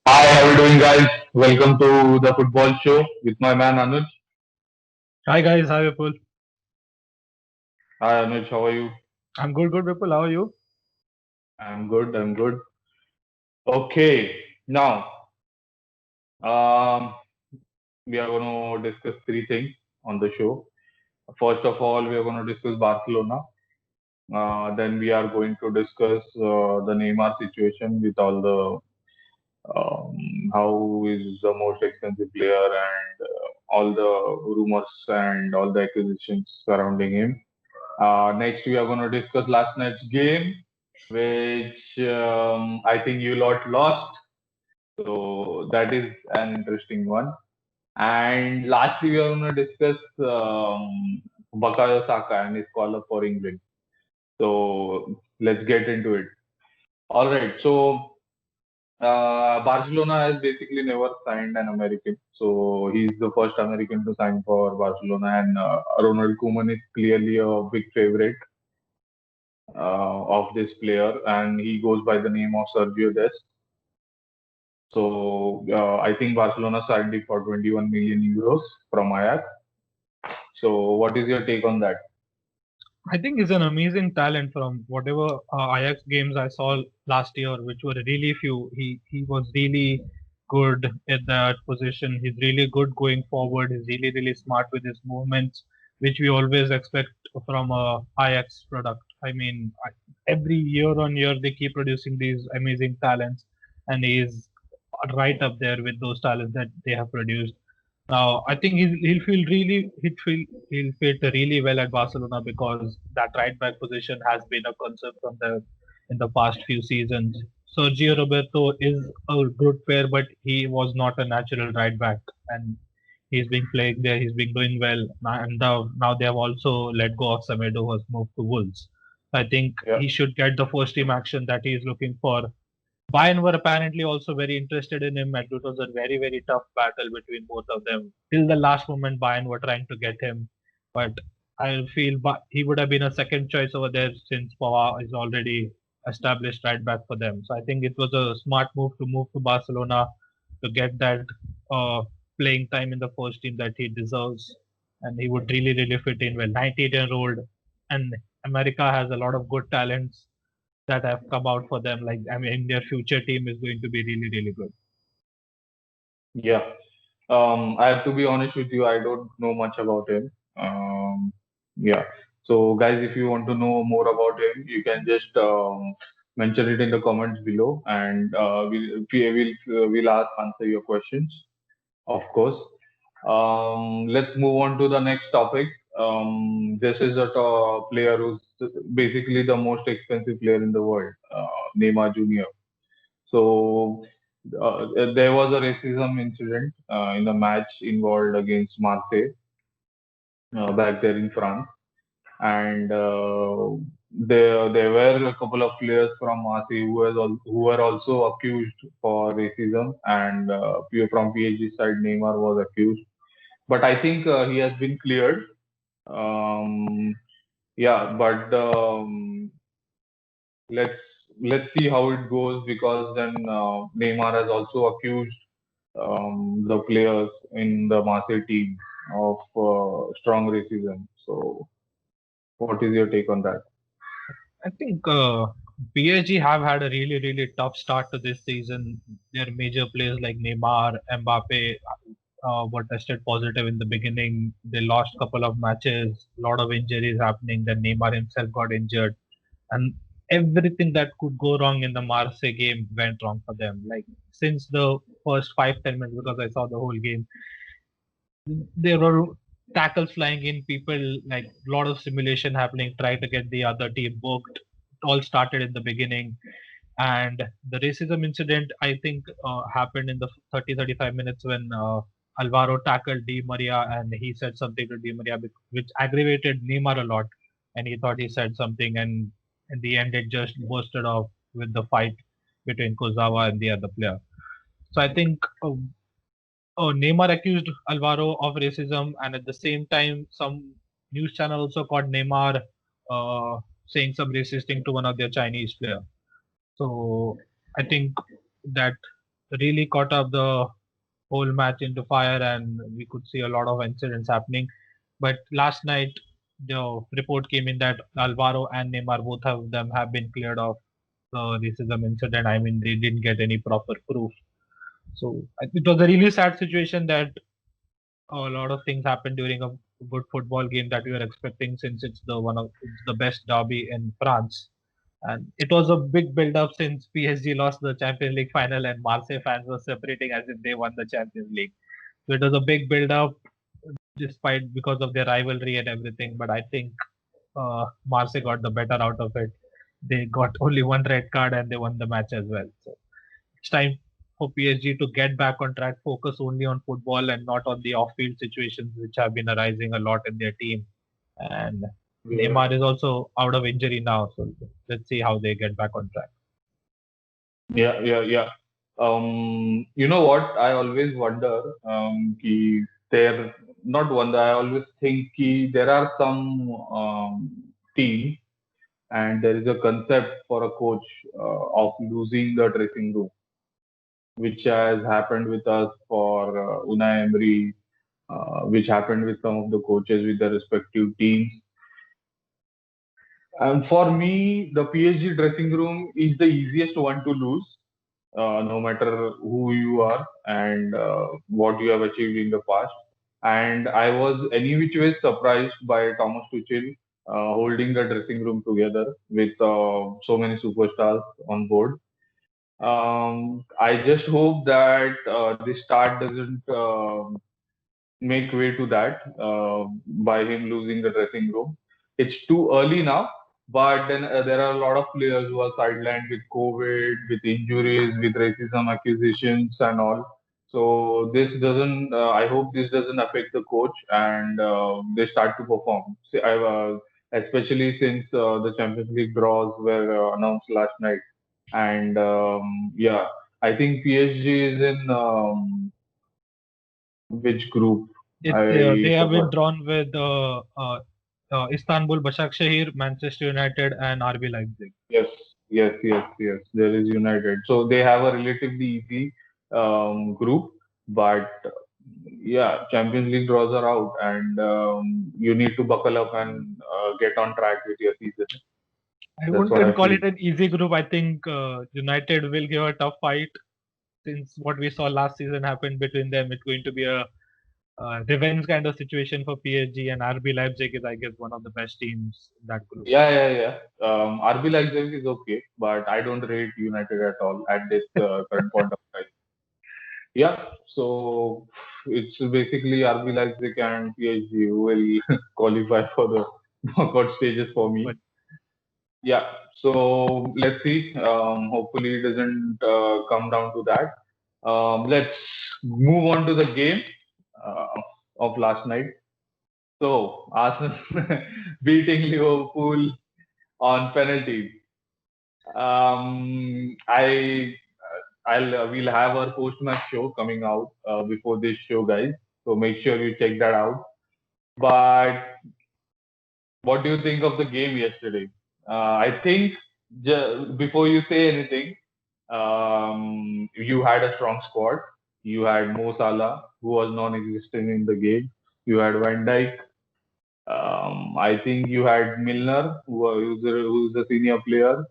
Hi, how are you doing, guys? Welcome to the football show with my man Anuj. Hi guys, hi Vipul. Hi, Anuj, how are you? I'm good, Vipul. How are you? I'm good. I'm good. Okay, now um, we are going to discuss three things on the show. First of all, we are going to discuss Barcelona. Then we are going to discuss the Neymar situation with all the how is the most expensive player and all the rumors and all the acquisitions surrounding him. Next, we are going to discuss last night's game, which I think you lot lost. So that is an interesting one. And lastly, we are going to discuss Bakayo Saka and his call up for England. So let's get into it. All right. So Barcelona has basically never signed an American. So he's the first American to sign for Barcelona, and Ronald Koeman is clearly a big favorite of this player, and he goes by the name of Sergio Dest. So I think Barcelona signed him for 21 million euros from Ajax. So what is your take on that? I think he's an amazing talent from whatever Ajax games I saw last year, which were really few. He was really good at that position. He's really good going forward. He's really smart with his movements, which we always expect from a Ajax product. I mean, every year on year they keep producing these amazing talents, and he's right up there with those talents that they have produced. Now, I think he'll fit really well at Barcelona because that right back position has been a concern from the in the past few seasons. Sergio Roberto is a good player, but he was not a natural right back, and he's been playing there. He's been doing well, and now they have also let go of Semedo, who has moved to Wolves. I think Yeah. he should get the first team action that he is looking for. Bayern were apparently also very interested in him, and it was a very tough battle between both of them. Till the last moment, Bayern were trying to get him, but I feel he would have been a second choice over there since Pavard is already established right back for them. So I think it was a smart move to Barcelona to get that uh, playing time in the first team that he deserves, and he would really fit in well. 98-year-old, and America has a lot of good talents that have come out for them. Like, I mean, their future team is going to be really good. Yeah. I have to be honest with you. I don't know much about him. Yeah. So, guys, if you want to know more about him, you can just mention it in the comments below, and we'll answer your questions, of course. Let's move on to the next topic. This is a player who's basically the most expensive player in the world, Neymar Jr. So there was a racism incident in the match involved against Marseille back there in France, and there were a couple of players from Marseille who were also accused for racism, and from PSG side, Neymar was accused, but I think he has been cleared. Um, yeah, but let's let's see how it goes because then Neymar has also accused the players in the Marseille team of strong racism. So, what is your take on that? I think PSG have had a really tough start to this season. Their major players like Neymar, Mbappe were tested positive in the beginning. They lost a couple of matches, a lot of injuries happening. Then Neymar himself got injured, and everything that could go wrong in the Marseille game went wrong for them. Like since the first 5-10 minutes, because I saw the whole game, there were tackles flying in, people like a lot of simulation happening, try to get the other team booked. It all started in the beginning, and the racism incident I think happened in the 30-35 minutes when Alvaro tackled Di Maria and he said something to Di Maria which aggravated Neymar a lot, and he thought he said something, and in the end it just bursted off with the fight between Kozawa and the other player. So I think Neymar accused Alvaro of racism, and at the same time, some news channel also caught Neymar saying some racist thing to one of their Chinese player. So I think that. really caught up the whole match into fire, and we could see a lot of incidents happening. But last night, the report came in that Alvaro and Neymar, both of them, have been cleared of the racism incident. I mean, they didn't get any proper proof. So it was a really sad situation that a lot of things happened during a good football game that we were expecting, since it's the best derby in France. And it was a big build up since PSG lost the Champions League final and Marseille fans were separating as if they won the Champions League. So it was a big build up despite because of their rivalry and everything. But I think Marseille got the better out of it. They got only one red card and they won the match as well. So it's time for PSG to get back on track, focus only on football and not on the off-field situations which have been arising a lot in their team. And Yeah, Neymar is also out of injury now, so let's see how they get back on track. yeah. You know what? I always wonder, ki there, not wonder, I always think ki there are some teams and there is a concept for a coach of losing the dressing room, which has happened with us for Unai Emery, which happened with some of the coaches with their respective teams. And for me, the PSG dressing room is the easiest one to lose, no matter who you are and what you have achieved in the past. And I was any which way surprised by Thomas Tuchel holding the dressing room together with so many superstars on board. I just hope that this start doesn't make way to that by him losing the dressing room. It's too early now, but then there are a lot of players who are sidelined with COVID, with injuries, with racism accusations and all. So this doesn't. I hope this doesn't affect the coach and they start to perform. Especially since the Champions League draws were announced last night, and yeah, I think PSG is in which group? They I have been forgot. drawn with Istanbul, Başakşehir, Manchester United, and RB Leipzig. Yes. There is United. So they have a relatively easy group, but yeah, Champions League draws are out, and you need to buckle up and get on track with your season. I That's what wouldn't I call feel. it an easy group. I think United will give a tough fight since what we saw last season happened between them. It's going to be a revenge kind of situation for PSG, and RB Leipzig is, I guess, one of the best teams in that group. Yeah. RB Leipzig is okay, but I don't rate United at all at this current point of time. Yeah, so it's basically RB Leipzig and PSG who will qualify for the knockout stages for me. But Yeah, so let's see. Hopefully, it doesn't come down to that. Let's move on to the game uh, of last night. So, Arsenal beating Liverpool on penalties. I we'll have our post match show coming out before this show, guys. So make sure you check that out. But what do you think of the game yesterday? I think before you say anything, you had a strong squad. You had Mo Salah, who was non-existent in the game. You had Van Dijk. I think you had Milner, who's a senior player.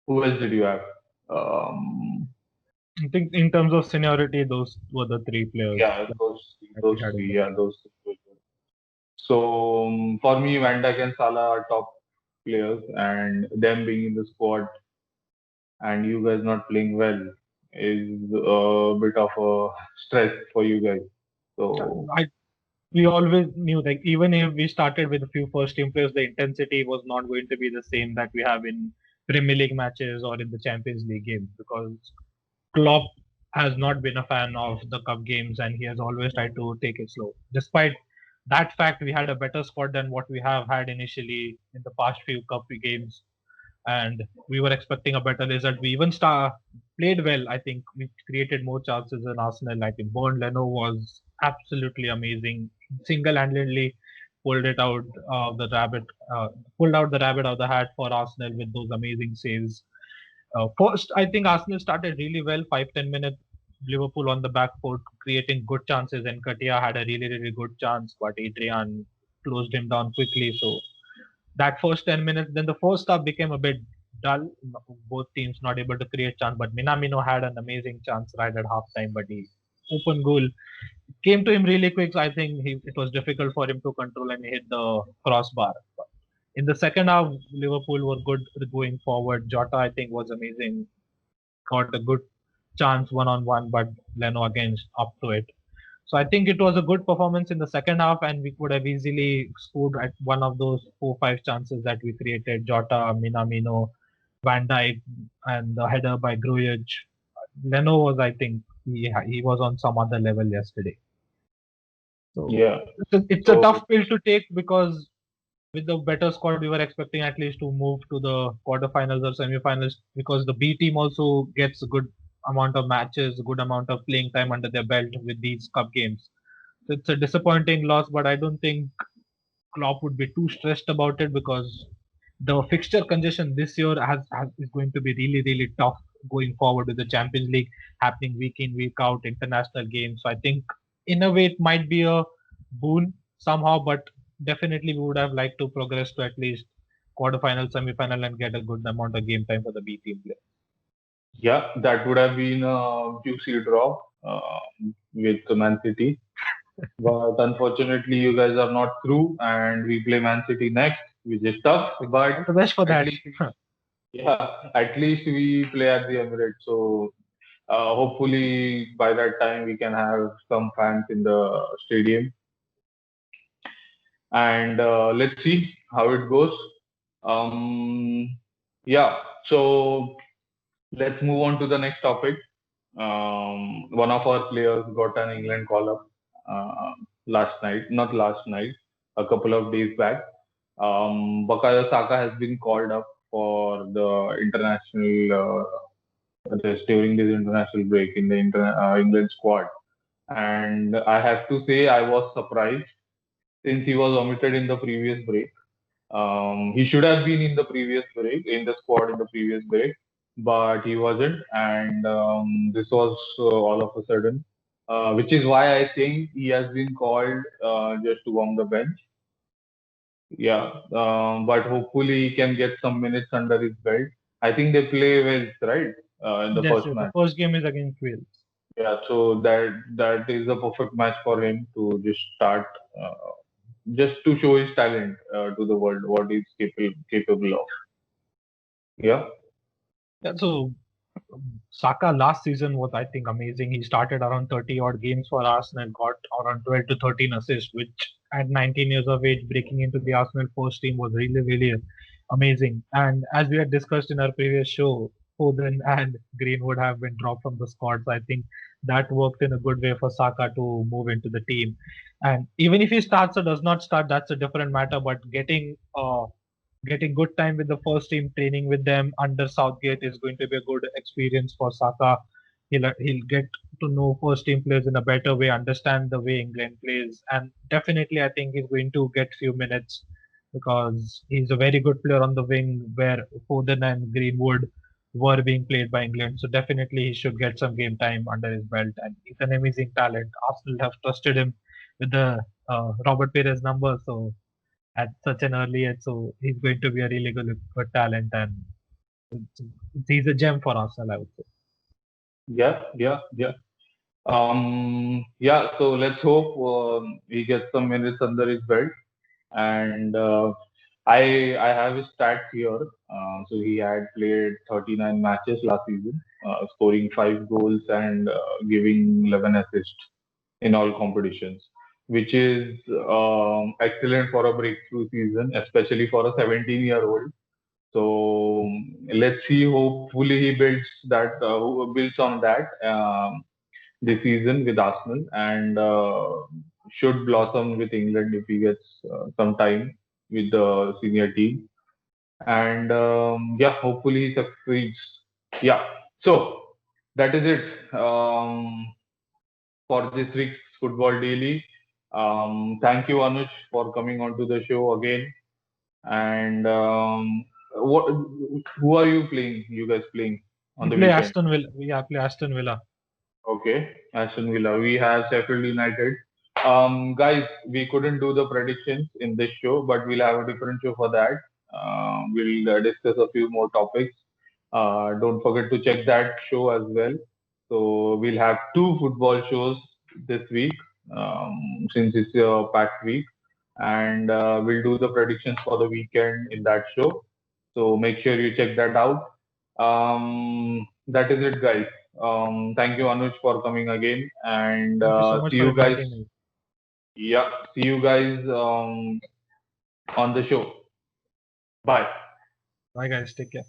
Who else did you have? Um, I think in terms of seniority, those were the three players yeah, that we those had in three. the Yeah, team. those three. So for me, Van Dijk and Salah are top players, and them being in the squad and you guys not playing well is a bit of a stress for you guys. So I We always knew, like, even if we started with a few first team players, the intensity was not going to be the same that we have in Premier League matches or in the Champions League games, because Klopp has not been a fan of the cup games and he has always tried to take it slow. Despite that fact, we had a better squad than what we have had initially in the past few cup games, and we were expecting a better result. We even played well. I think we created more chances than Arsenal. I think Born Leno was absolutely amazing. Single-handedly pulled it out of the rabbit, pulled out the rabbit of the hat for Arsenal with those amazing saves. First, I think Arsenal started really well. 5-10 minutes, Liverpool on the back foot, creating good chances, and Katia had a really good chance, but Adrian closed him down quickly. So that first 10 minutes, then the first half became a bit dull. Both teams not able to create chance, but Minamino had an amazing chance right at halftime, but he open goal came to him really quick. So I think it was difficult for him to control and hit the crossbar. In the second half, Liverpool were good going forward. Jota, I think, was amazing. Got a good chance one on one, but Leno again up to it. So I think it was a good performance in the second half, and we could have easily scored at one of those 4-5 chances that we created. Jota, Minamino, Van Dijk, and the header by Grujic. Leno was, I think, he was on some other level yesterday. So Yeah. it's a So tough pill to take because with the better squad, we were expecting at least to move to the quarterfinals or semifinals because the B team also gets a good amount of matches, a good amount of playing time under their belt with these cup games. So it's a disappointing loss, but I don't think Klopp would be too stressed about it because the fixture congestion this year is going to be really tough going forward with the Champions League happening week in week out, international games. So I think in a way it might be a boon somehow, but definitely we would have liked to progress to at least quarterfinal, semi-final, and get a good amount of game time for the B team play. yeah, that would have been a juicy draw with Man City. But unfortunately, you guys are not through, and we play Man City next, which is tough. But All the best for at that. least, yeah, at least we play at the Emirates. So hopefully, by that time, we can have some fans in the stadium. And let's see how it goes. Um, yeah, so let's move on to the next topic. One of our players got an England call up last night, not last night, a couple of days back. Bukayo Saka has been called up for the international rest during this international break in the England squad. And I have to say, I was surprised since he was omitted in the previous break. He should have been in the previous break, in the squad in the previous break, but he wasn't. And this was all of a sudden, which is why I think he has been called just to warm the bench. Yeah, but hopefully he can get some minutes under his belt. I think they play Wales, right, in the Yes, first yes, the match. first game is against Wales. Yeah, so that is a perfect match for him to just start, just to show his talent to the world, what he's capable of. Yeah. Yeah, so Saka last season was, I think, amazing. He started around 30 odd games for Arsenal, got around 12 to 13 assists, which at 19 years of age, breaking into the Arsenal first team was really amazing. And as we had discussed in our previous show, Foden and Greenwood have been dropped from the squad. So I think that worked in a good way for Saka to move into the team. And even if he starts or does not start, that's a different matter. But getting good time with the first team, training with them under Southgate is going to be a good experience for Saka. He'll get to know first team players in a better way, understand the way England plays, and definitely I think he's going to get few minutes because he's a very good player on the wing where Foden and Greenwood were being played by England. So definitely he should get some game time under his belt, and he's an amazing talent. Arsenal have trusted him with the Robert Perez number, so at such an early age. So he's going to be a really good talent, and it's, he's a gem for Arsenal, I would say. Yeah. Yeah. So let's hope he gets some minutes under his belt. And I have his stats here. So he had played 39 matches last season, scoring 5 goals and giving 11 assists in all competitions, which is excellent for a breakthrough season, especially for a 17-year-old. So let's see. Hopefully, he builds that, builds on that this season with Arsenal, and should blossom with England if he gets some time with the senior team. And yeah, hopefully he succeeds. Yeah. So that is it for this week's Football Daily. Thank you, Anush, for coming onto the show again. And What? Who are you playing? You guys playing We on the play weekend? Aston Villa. We play Aston Villa. Okay, Aston Villa. We have Sheffield United. Guys, we couldn't do the predictions in this show, but we'll have a different show for that. We'll discuss a few more topics. Don't forget to check that show as well. So we'll have two football shows this week, since it's a packed week, and we'll do the predictions for the weekend in that show. So make sure you check that out. That is it, guys. Thank you, Anuj, for coming again, and Thank you so much see for you guys. inviting me. Yeah, see you guys on the show. Bye. Bye, guys. Take care.